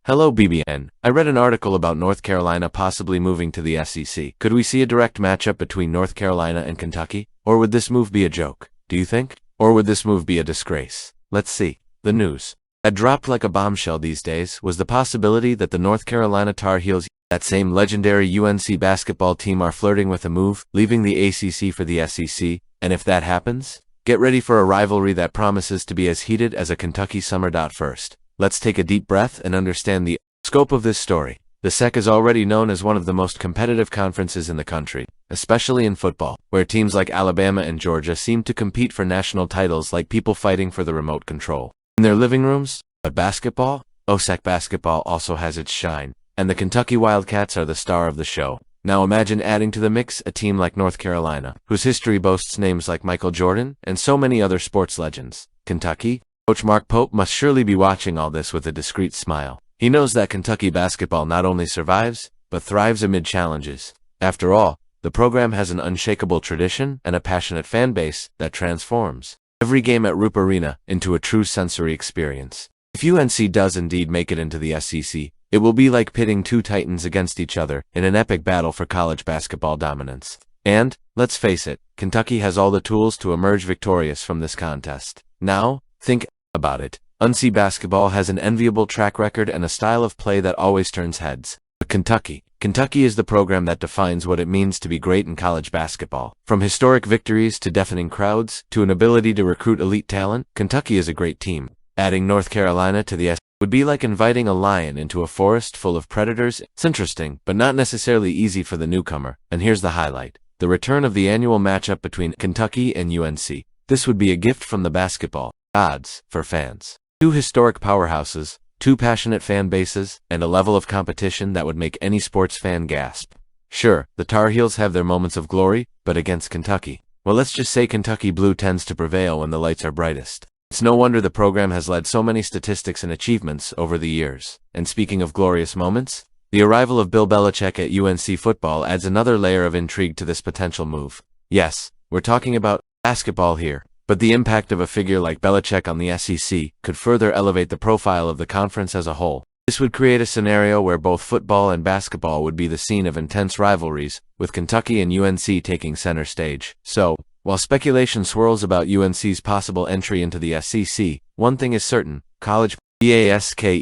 Hello BBN. I read an article about North Carolina possibly moving to the SEC. Could we see a direct matchup between North Carolina and Kentucky? Or would this move be a joke? Do you think? Or would this move be a disgrace? Let's see. The news that dropped like a bombshell these days was the possibility that the North Carolina Tar Heels, that same legendary UNC basketball team, are flirting with a move, leaving the ACC for the SEC, and if that happens, get ready for a rivalry that promises to be as heated as a Kentucky summer. First, let's take a deep breath and understand the scope of this story. The SEC is already known as one of the most competitive conferences in the country, especially in football, where teams like Alabama and Georgia seem to compete for national titles like people fighting for the remote control in their living rooms. But basketball? SEC basketball also has its shine, and the Kentucky Wildcats are the star of the show. Now imagine adding to the mix a team like North Carolina, whose history boasts names like Michael Jordan and so many other sports legends. Kentucky? Coach Mark Pope must surely be watching all this with a discreet smile. He knows that Kentucky basketball not only survives, but thrives amid challenges. After all, the program has an unshakable tradition and a passionate fan base that transforms every game at Rupp Arena into a true sensory experience. If UNC does indeed make it into the SEC, it will be like pitting two titans against each other in an epic battle for college basketball dominance. And, let's face it, Kentucky has all the tools to emerge victorious from this contest. Now, think about it. UNC basketball has an enviable track record and a style of play that always turns heads. But Kentucky is the program that defines what it means to be great in college basketball. From historic victories to deafening crowds, to an ability to recruit elite talent, Kentucky is a great team. Adding North Carolina to the SEC would be like inviting a lion into a forest full of predators. It's interesting, but not necessarily easy for the newcomer. And here's the highlight: the return of the annual matchup between Kentucky and UNC. This would be a gift from the basketball gods for fans. Two historic powerhouses, two passionate fan bases, and a level of competition that would make any sports fan gasp. Sure, the Tar Heels have their moments of glory, but against Kentucky, well, let's just say Kentucky blue tends to prevail when the lights are brightest. It's no wonder the program has led so many statistics and achievements over the years. And speaking of glorious moments, the arrival of Bill Belichick at UNC football adds another layer of intrigue to this potential move. Yes, we're talking about basketball here, but the impact of a figure like Belichick on the SEC could further elevate the profile of the conference as a whole. This would create a scenario where both football and basketball would be the scene of intense rivalries, with Kentucky and UNC taking center stage. So, while speculation swirls about UNC's possible entry into the SEC, one thing is certain: college basketball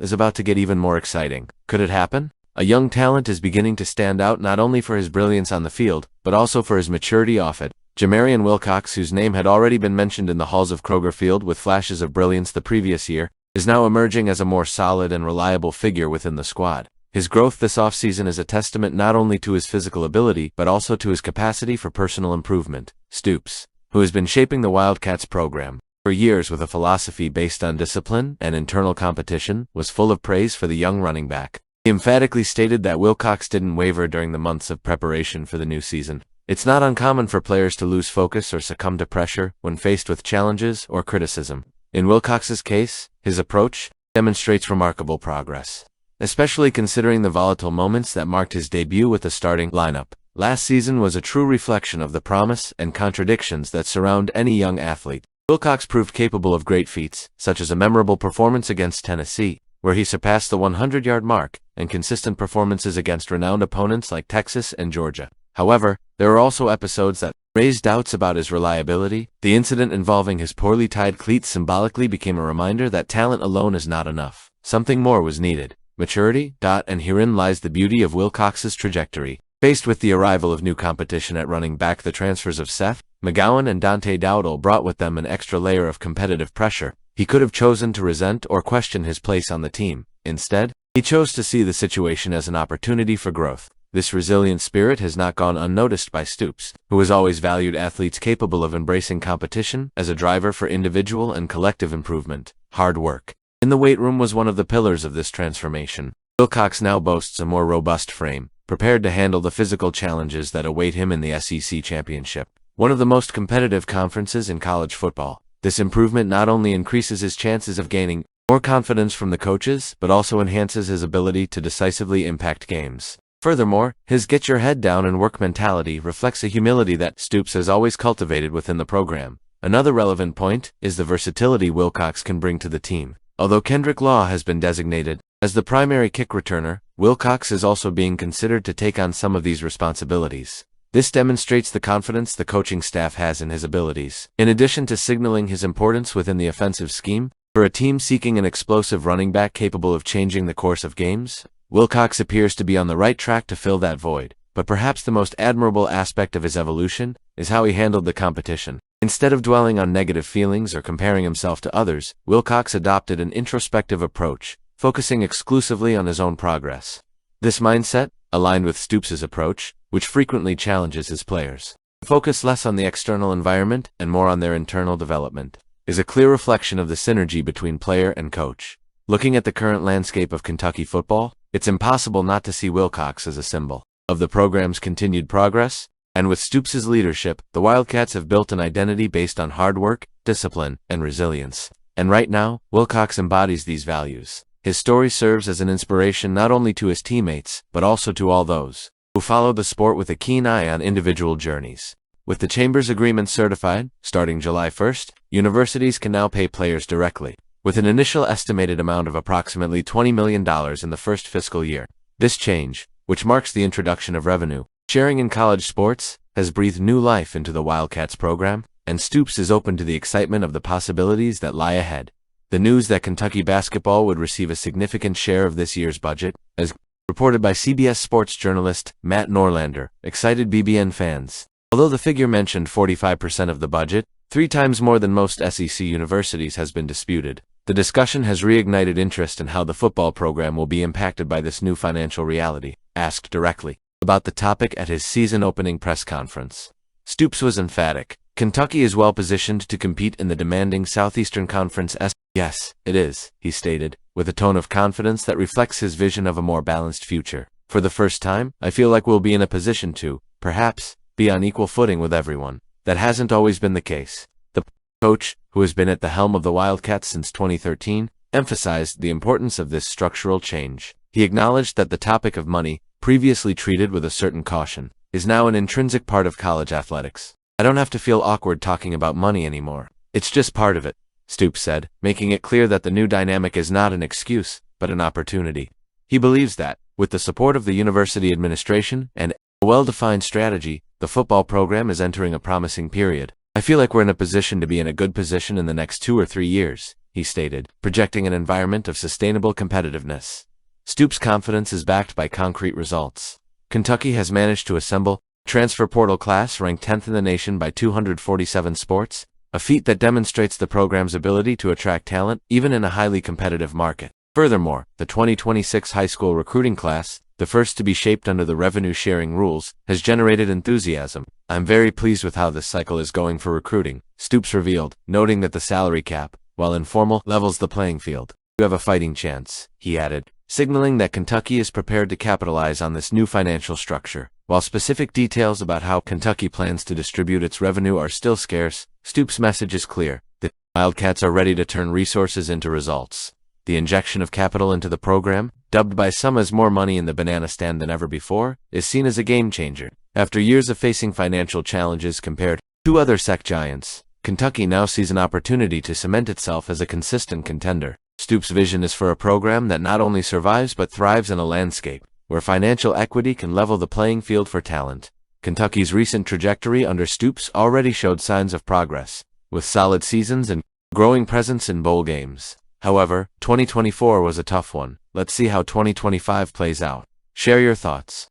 is about to get even more exciting. Could it happen? A young talent is beginning to stand out not only for his brilliance on the field, but also for his maturity off it. Jamarian Wilcox, whose name had already been mentioned in the halls of Kroger Field with flashes of brilliance the previous year, is now emerging as a more solid and reliable figure within the squad. His growth this offseason is a testament not only to his physical ability, but also to his capacity for personal improvement. Stoops, who has been shaping the Wildcats program for years with a philosophy based on discipline and internal competition, was full of praise for the young running back. He emphatically stated that Wilcox didn't waver during the months of preparation for the new season. It's not uncommon for players to lose focus or succumb to pressure when faced with challenges or criticism. In Wilcox's case, his approach demonstrates remarkable progress, especially considering the volatile moments that marked his debut with the starting lineup. Last season was a true reflection of the promise and contradictions that surround any young athlete. Wilcox proved capable of great feats, such as a memorable performance against Tennessee, where he surpassed the 100-yard mark, and consistent performances against renowned opponents like Texas and Georgia. However, there are also episodes that raised doubts about his reliability. The incident involving his poorly tied cleats symbolically became a reminder that talent alone is not enough. Something more was needed: maturity. And herein lies the beauty of Wilcox's trajectory. Faced with the arrival of new competition at running back, the transfers of Seth McGowan and Dante Dowdle brought with them an extra layer of competitive pressure. He could have chosen to resent or question his place on the team. Instead, he chose to see the situation as an opportunity for growth. This resilient spirit has not gone unnoticed by Stoops, who has always valued athletes capable of embracing competition as a driver for individual and collective improvement. Hard work in the weight room was one of the pillars of this transformation. Wilcox now boasts a more robust frame, prepared to handle the physical challenges that await him in the SEC championship, one of the most competitive conferences in college football. This improvement not only increases his chances of gaining more confidence from the coaches, but also enhances his ability to decisively impact games. Furthermore, his get-your-head-down-and-work mentality reflects a humility that Stoops has always cultivated within the program. Another relevant point is the versatility Wilcox can bring to the team. Although Kendrick Law has been designated as the primary kick returner, Wilcox is also being considered to take on some of these responsibilities. This demonstrates the confidence the coaching staff has in his abilities. In addition to signaling his importance within the offensive scheme, for a team seeking an explosive running back capable of changing the course of games, Wilcox appears to be on the right track to fill that void. But perhaps the most admirable aspect of his evolution is how he handled the competition. Instead of dwelling on negative feelings or comparing himself to others, Wilcox adopted an introspective approach, focusing exclusively on his own progress. This mindset, aligned with Stoops' approach, which frequently challenges his players to focus less on the external environment and more on their internal development, is a clear reflection of the synergy between player and coach. Looking at the current landscape of Kentucky football, it's impossible not to see Wilcox as a symbol of the program's continued progress, and with Stoops' leadership, the Wildcats have built an identity based on hard work, discipline, and resilience. And right now, Wilcox embodies these values. His story serves as an inspiration not only to his teammates, but also to all those who follow the sport with a keen eye on individual journeys. With the Chambers Agreement certified, starting July 1st, universities can now pay players directly, with an initial estimated amount of approximately $20 million in the first fiscal year. This change, which marks the introduction of revenue sharing in college sports, has breathed new life into the Wildcats program, and Stoops is open to the excitement of the possibilities that lie ahead. The news that Kentucky basketball would receive a significant share of this year's budget, as reported by CBS Sports journalist Matt Norlander, excited BBN fans. Although the figure mentioned 45% of the budget, 3 times more than most SEC universities, has been disputed, the discussion has reignited interest in how the football program will be impacted by this new financial reality. Asked directly about the topic at his season-opening press conference, Stoops was emphatic. Kentucky is well-positioned to compete in the demanding Southeastern Conference. Yes, it is, he stated, with a tone of confidence that reflects his vision of a more balanced future. For the first time, I feel like we'll be in a position to, perhaps, be on equal footing with everyone. That hasn't always been the case. The coach, who has been at the helm of the Wildcats since 2013, emphasized the importance of this structural change. He acknowledged that the topic of money, previously treated with a certain caution, is now an intrinsic part of college athletics. I don't have to feel awkward talking about money anymore. It's just part of it, Stoops said, making it clear that the new dynamic is not an excuse, but an opportunity. He believes that, with the support of the university administration and a well-defined strategy, the football program is entering a promising period. I feel like we're in a position to be in a good position in the next 2 or 3 years, he stated, projecting an environment of sustainable competitiveness. Stoops' confidence is backed by concrete results. Kentucky has managed to assemble a transfer portal class ranked 10th in the nation by 247 sports, a feat that demonstrates the program's ability to attract talent even in a highly competitive market. Furthermore, the 2026 high school recruiting class, the first to be shaped under the revenue-sharing rules, has generated enthusiasm. I'm very pleased with how this cycle is going for recruiting, Stoops revealed, noting that the salary cap, while informal, levels the playing field. You have a fighting chance, he added, signaling that Kentucky is prepared to capitalize on this new financial structure. While specific details about how Kentucky plans to distribute its revenue are still scarce, Stoops' message is clear. The Wildcats are ready to turn resources into results. The injection of capital into the program, dubbed by some as more money in the banana stand than ever before, is seen as a game-changer. After years of facing financial challenges compared to other SEC giants, Kentucky now sees an opportunity to cement itself as a consistent contender. Stoops' vision is for a program that not only survives but thrives in a landscape where financial equity can level the playing field for talent. Kentucky's recent trajectory under Stoops already showed signs of progress, with solid seasons and growing presence in bowl games. However, 2024 was a tough one. Let's see how 2025 plays out. Share your thoughts.